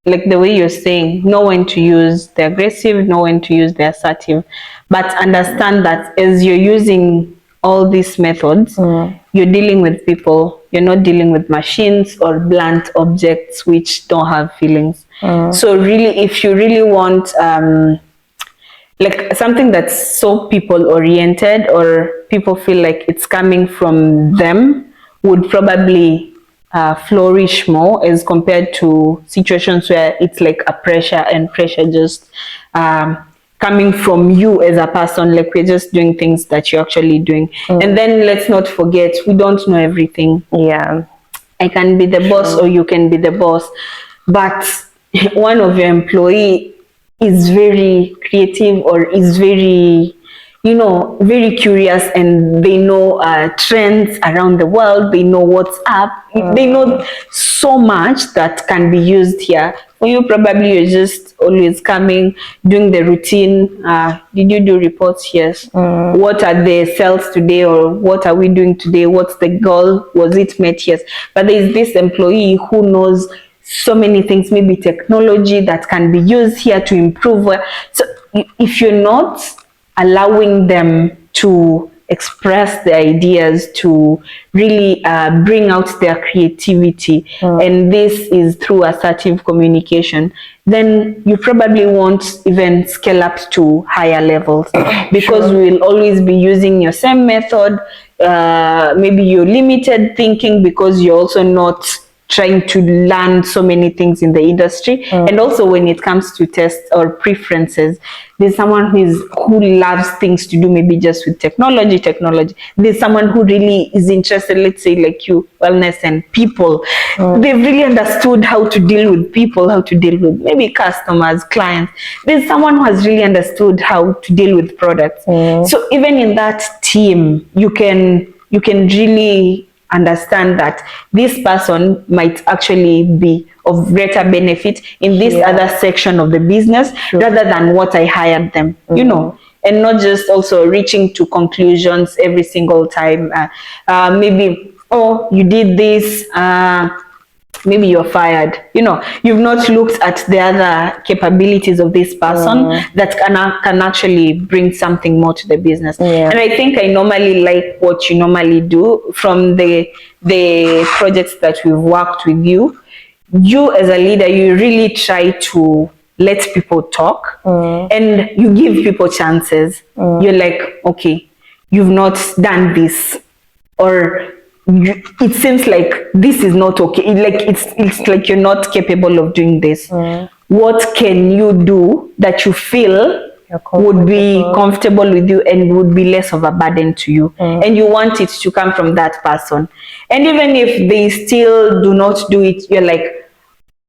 like the way you're saying, know when to use the aggressive, know when to use the assertive, but understand that as you're using all these methods, you're dealing with people. You're not dealing with machines or blunt objects which don't have feelings. So really, if you really want like something that's so people oriented, or people feel like it's coming from them, would probably flourish more as compared to situations where it's like a pressure, and pressure just coming from you as a person, like we're just doing things that you're actually doing. And then let's not forget, we don't know everything. I can be the boss, or you can be the boss, but one of your employee is very creative, or is very, very curious, and they know trends around the world, they know what's up, they know so much that can be used here. For you, probably you're just always coming, doing the routine. Did you do reports? Yes. What are the sales today, or what are we doing today? What's the goal? Was it met? Yes. But there is this employee who knows so many things, maybe technology that can be used here to improve. So if you're not allowing them to express their ideas, to really bring out their creativity, and this is through assertive communication, then you probably won't even scale up to higher levels, because we will always be using your same method. Maybe you're limited thinking because you're also not trying to learn so many things in the industry. And also when it comes to tests or preferences, there's someone who loves things to do maybe just with technology. There's someone who really is interested, let's say like you, wellness and people. They've really understood how to deal with people, how to deal with maybe customers, clients. There's someone who has really understood how to deal with products. So even in that team, you can really understand that this person might actually be of greater benefit in this other section of the business, rather than what I hired them, and not just also reaching to conclusions every single time. Maybe, oh, you did this, maybe you're fired. You've not looked at the other capabilities of this person that can actually bring something more to the business. Yeah. And I think I normally like what you normally do from the projects that we've worked with you. You as a leader, you really try to let people talk and you give people chances. You're like, okay, you've not done this, or it seems like this is not okay. Like it's like you're not capable of doing this. What can you do that you feel would be comfortable with you and would be less of a burden to you? And you want it to come from that person. And even if they still do not do it, you're like,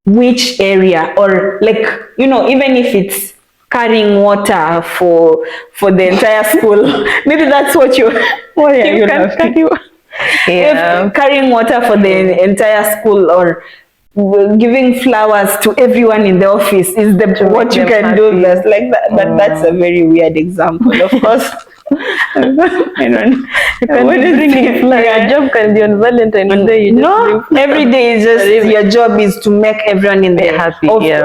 which area? Or like, even if it's carrying water for the entire school, maybe that's what you if carrying water for the entire school, or giving flowers to everyone in the office is what you can do best, like that. But that's a very weird example, of course. I don't. Your job can be on Valentine's Day. Every day is just your job is to make everyone in the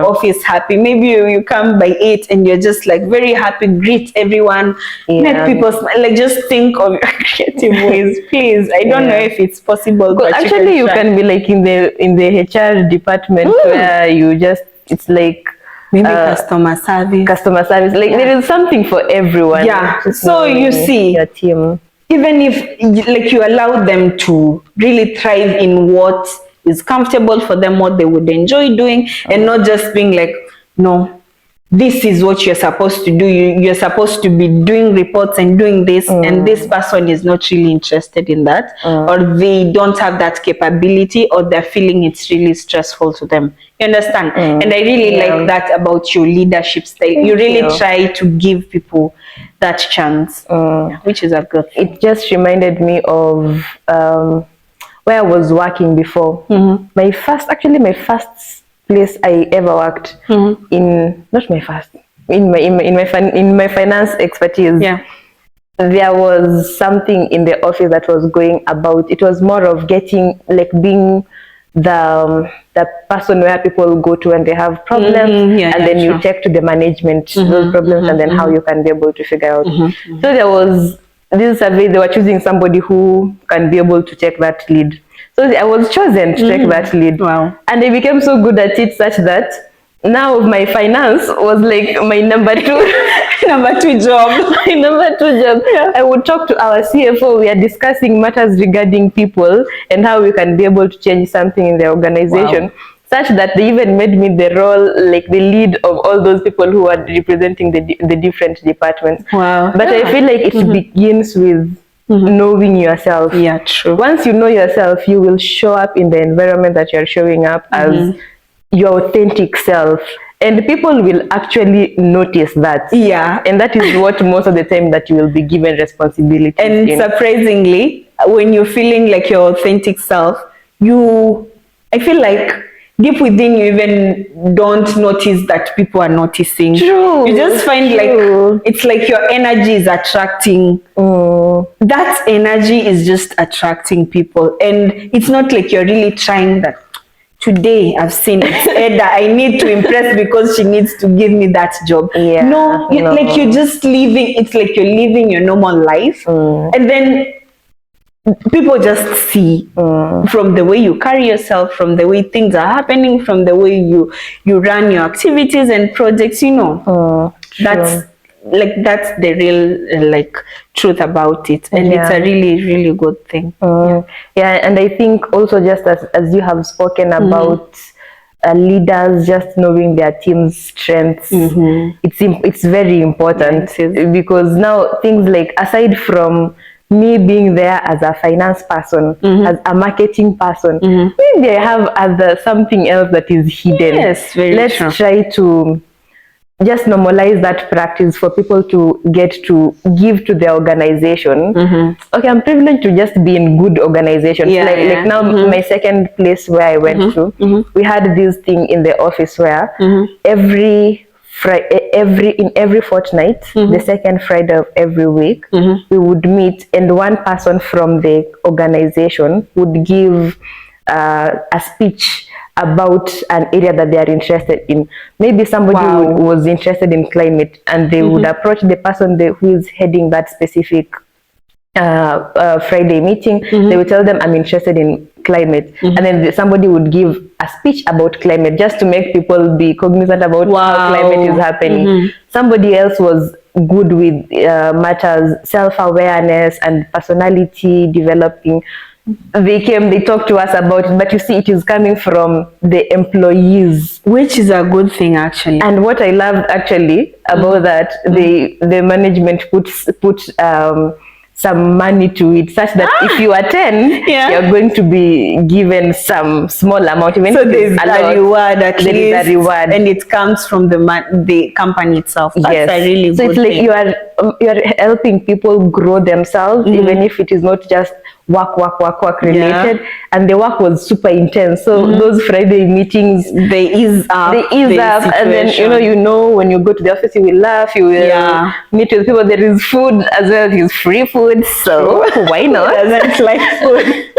office happy. Maybe you come by 8 and you're just like very happy, greet everyone, make people smile. Like, just think of your creative ways, please. I don't know if it's possible, but actually you can be like in the HR department where it's like maybe customer service, like there is something for everyone. So you see, your team, even if like you allow them to really thrive in what is comfortable for them, what they would enjoy doing, and not just being like, no, this is what you're supposed to do. You're supposed to be doing reports and doing this, and this person is not really interested in that, or they don't have that capability, or they're feeling it's really stressful to them. You understand? And I really like that about your leadership style. You really try to give people that chance, which is a good thing. It just reminded me of where I was working before. My first place I ever worked in, not my first, in my finance expertise. There was something in the office that was going about. It was more of being the person where people go to when they have problems, and then you take to the management those problems, and then how you can be able to figure out. So there was this survey, they were choosing somebody who can be able to take that lead. So I was chosen to take that lead. Wow. And I became so good at it such that now my finance was like my number two job. My number two job. I would talk to our CFO. We are discussing matters regarding people and how we can be able to change something in the organization. Such that they even made me the role, like the lead of all those people who are representing the different departments. But I feel like it begins with knowing yourself. True. Once you know yourself, you will show up in the environment that you're showing up as your authentic self, and people will actually notice that. And that is what most of the time that you will be given responsibility. And surprisingly, when you're feeling like your authentic self, I feel like deep within you even don't notice that people are noticing. True. You just find like it's like your energy is attracting. That energy is just attracting people, and it's not like you're really trying that. Today I've seen Edda, I need to impress because she needs to give me that job. Like you're just living. It's like you're living your normal life, and then people just see from the way you carry yourself, from the way things are happening, from the way you run your activities and projects. That's the real truth about it, and it's a really, really good thing. And I think also, just as you have spoken about leaders just knowing their team's strengths, it's very important, because now things like, aside from me being there as a finance person, as a marketing person, maybe I have something else that is hidden. Let's try to just normalize that practice for people to get to give to the organization. Okay, I'm privileged to just be in good organizations. Like now, my second place where I went to, we had this thing in the office where every fortnight, the second Friday of every week, we would meet, and one person from the organization would give a speech about an area that they are interested in. Maybe somebody was interested in climate, and they would approach the person who is heading that specific Friday meeting. They would tell them, I'm interested in climate, and then somebody would give a speech about climate just to make people be cognizant about how climate is happening. Somebody else was good with matters, self-awareness and personality developing. They talked to us about it, but you see, it is coming from the employees, which is a good thing actually. And what I loved actually about that, the management put some money to it, such that if you attend, you're going to be given some small amount. Even so there's a reward at least, there is a reward, and it comes from the company itself. That's a really so good it's thing. Like you're helping people grow themselves, even if it is not just work related. And the work was super intense, so those Friday meetings, they ease up, and then you know when you go to the office, you will laugh, you will meet with people. There is food as well. There is free food, so why not? Doesn't like food.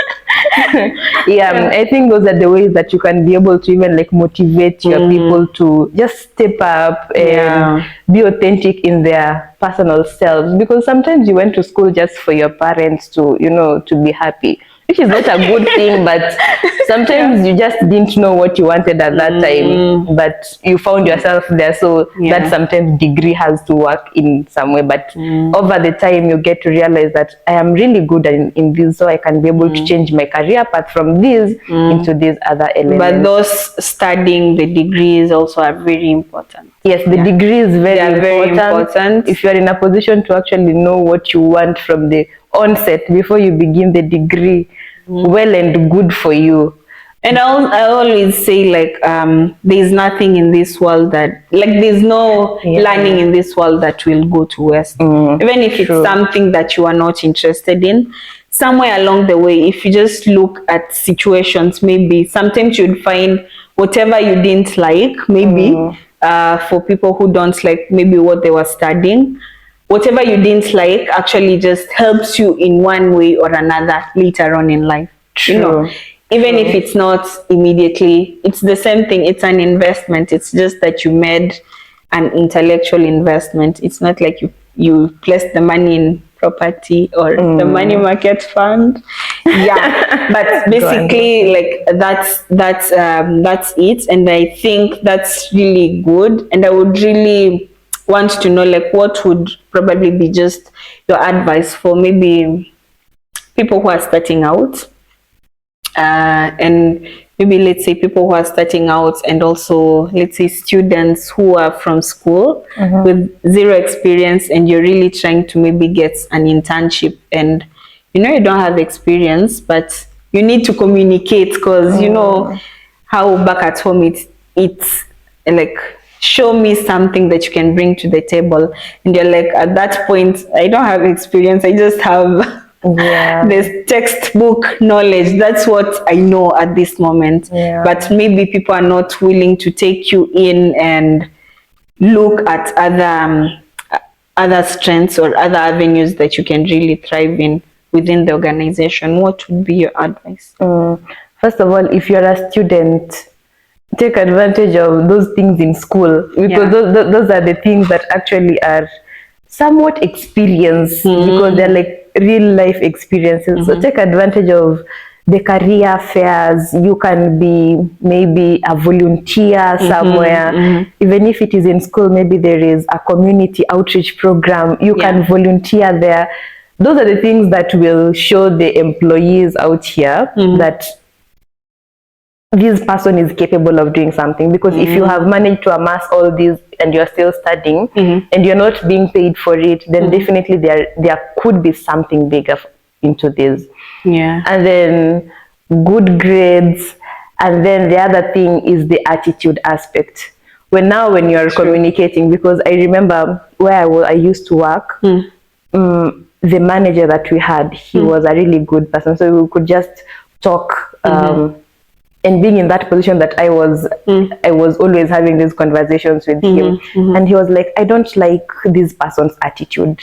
I think those are the ways that you can be able to even like motivate your people to just step up and be authentic in their personal selves, because sometimes you went to school just for your parents to to be happy, which is not a good thing, but sometimes you just didn't know what you wanted at that time, but you found yourself there, so that sometimes degree has to work in some way, but over the time you get to realize that I am really good in this, so I can be able to change my career path from this into these other elements. But those studying the degrees also are very important. Yes, the degree is very important. If you're in a position to actually know what you want from the onset before you begin the degree, well and good for you. And I always say, like, there's nothing in this world that, like, there's no learning in this world that will go to waste. Even if it's something that you are not interested in, somewhere along the way, if you just look at situations, maybe sometimes you'd find whatever you didn't like, maybe for people who don't like maybe what they were studying, whatever you didn't like actually just helps you in one way or another later on in life. Even if it's not immediately, it's the same thing. It's an investment. It's just that you made an intellectual investment. It's not like you placed the money in property or the money market fund. But basically, like, that's it. And I think that's really good. And I would really want to know, like, what would probably be just your advice for maybe people who are starting out, and maybe let's say people who are starting out, and also let's say students who are from school with zero experience, and you're really trying to maybe get an internship, and you don't have experience, but you need to communicate, because you know how back at home it's like, show me something that you can bring to the table, and you're like, at that point, I don't have experience, I just have this textbook knowledge. That's what I know at this moment. But maybe people are not willing to take you in and look at other strengths or other avenues that you can really thrive in within the organization. What would be your advice? First of all, if you're a student, take advantage of those things in school, because those are the things that actually are somewhat experience, because they're like real life experiences. So take advantage of the career fairs. You can be maybe a volunteer somewhere, even if it is in school. Maybe there is a community outreach program, you can volunteer there. Those are the things that will show the employees out here that this person is capable of doing something. Because if you have managed to amass all these and you're still studying and you're not being paid for it, then definitely there could be something bigger into this. And then good grades, and then the other thing is the attitude aspect. When you're communicating, because I remember where I used to work, the manager that we had, he was a really good person, so we could just talk. And being in that position that I was always having these conversations with him, and he was like, I don't like this person's attitude,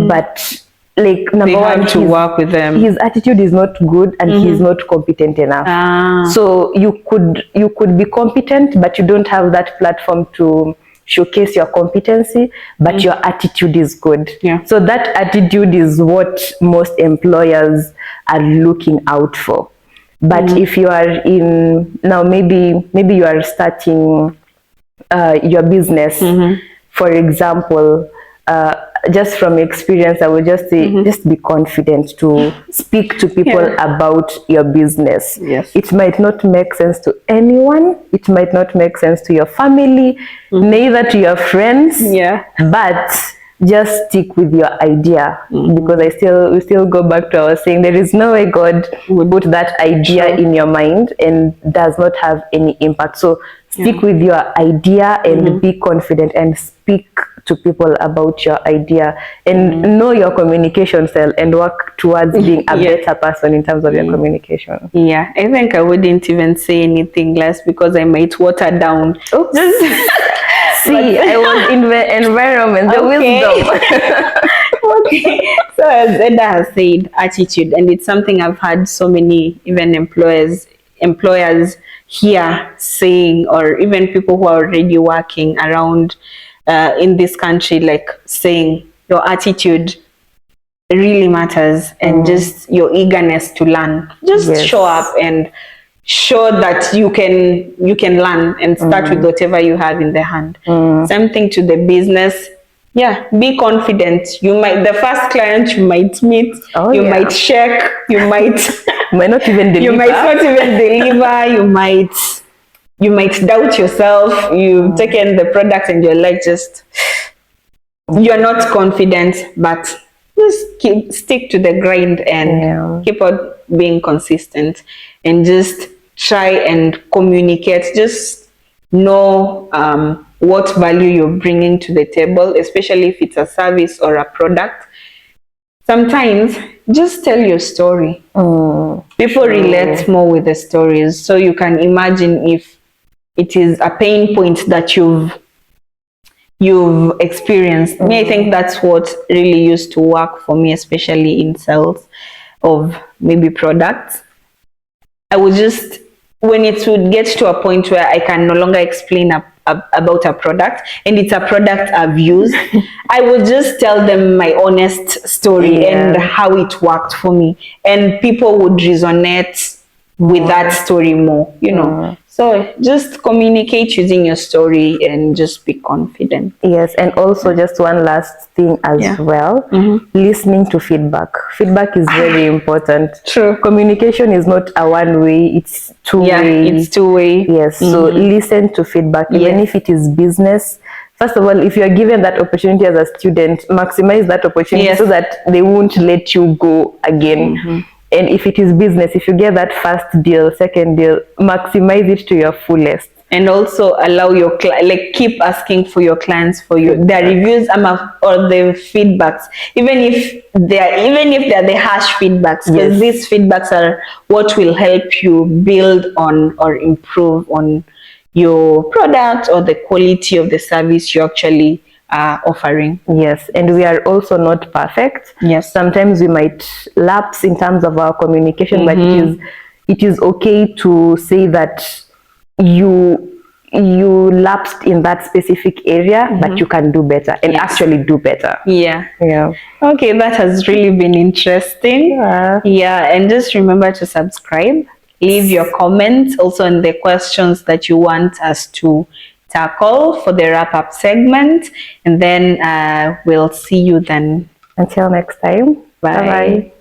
but like number one, have to work with them. His attitude is not good, and he's not competent enough. So you could be competent, but you don't have that platform to showcase your competency, but your attitude is good. So that attitude is what most employers are looking out for. But if you are in now, maybe you are starting your business, for example, just from experience, I would just say, just be confident to speak to people about your business. It might not make sense to anyone. It might not make sense to your family, neither to your friends. But just stick with your idea, because we still go back to our saying, there is no way God would put that idea in your mind and does not have any impact. So stick with your idea and be confident and speak to people about your idea, and know your communication style and work towards being a better person in terms of your communication. I think I wouldn't even say anything less, because I might water down. See, I was in the environment, the wisdom. So as Eda has said, attitude, and it's something I've had so many even employers here saying, or even people who are already working around in this country, like saying your attitude really matters, and just your eagerness to learn. Just show up and show that you can learn, and start with whatever you have in the hand. Same thing to the business. Be confident. You might, the first client you might meet, might check, you might not even deliver. You might not even deliver. You might doubt yourself. You've taken the product and you're like, you're not confident, but just stick to the grind and keep on being consistent, and just try and communicate. Just know what value you're bringing to the table, especially if it's a service or a product. Sometimes just tell your story. People relate more with the stories, so you can imagine if it is a pain point that you've experienced. Me, I think that's what really used to work for me, especially in sales of maybe products. I would just, when it would get to a point where I can no longer explain about a product, and it's a product I've used, I would just tell them my honest story and how it worked for me, and people would resonate with that story more, So just communicate using your story and just be confident. Yes, and also just one last thing as well, listening to feedback. Feedback is very important. True. Communication is not a one way, it's two way. It's two way. Yes, so listen to feedback, even if it is business. First of all, if you are given that opportunity as a student, maximize that opportunity so that they won't let you go again. And if it is business, if you get that first deal, second deal, maximize it to your fullest. And also allow your keep asking for your clients for their reviews or the feedbacks, even if they're the harsh feedbacks, because these feedbacks are what will help you build on or improve on your product or the quality of the service you actually offering. Yes, and we are also not perfect. Yes, sometimes we might lapse in terms of our communication, but it is okay to say that you lapsed in that specific area, but you can do better and actually do better. Okay, that has really been interesting. And just remember to subscribe, leave your comments also on the questions that you want us to tackle for the wrap-up segment, and then we'll see you then. Until next time, bye.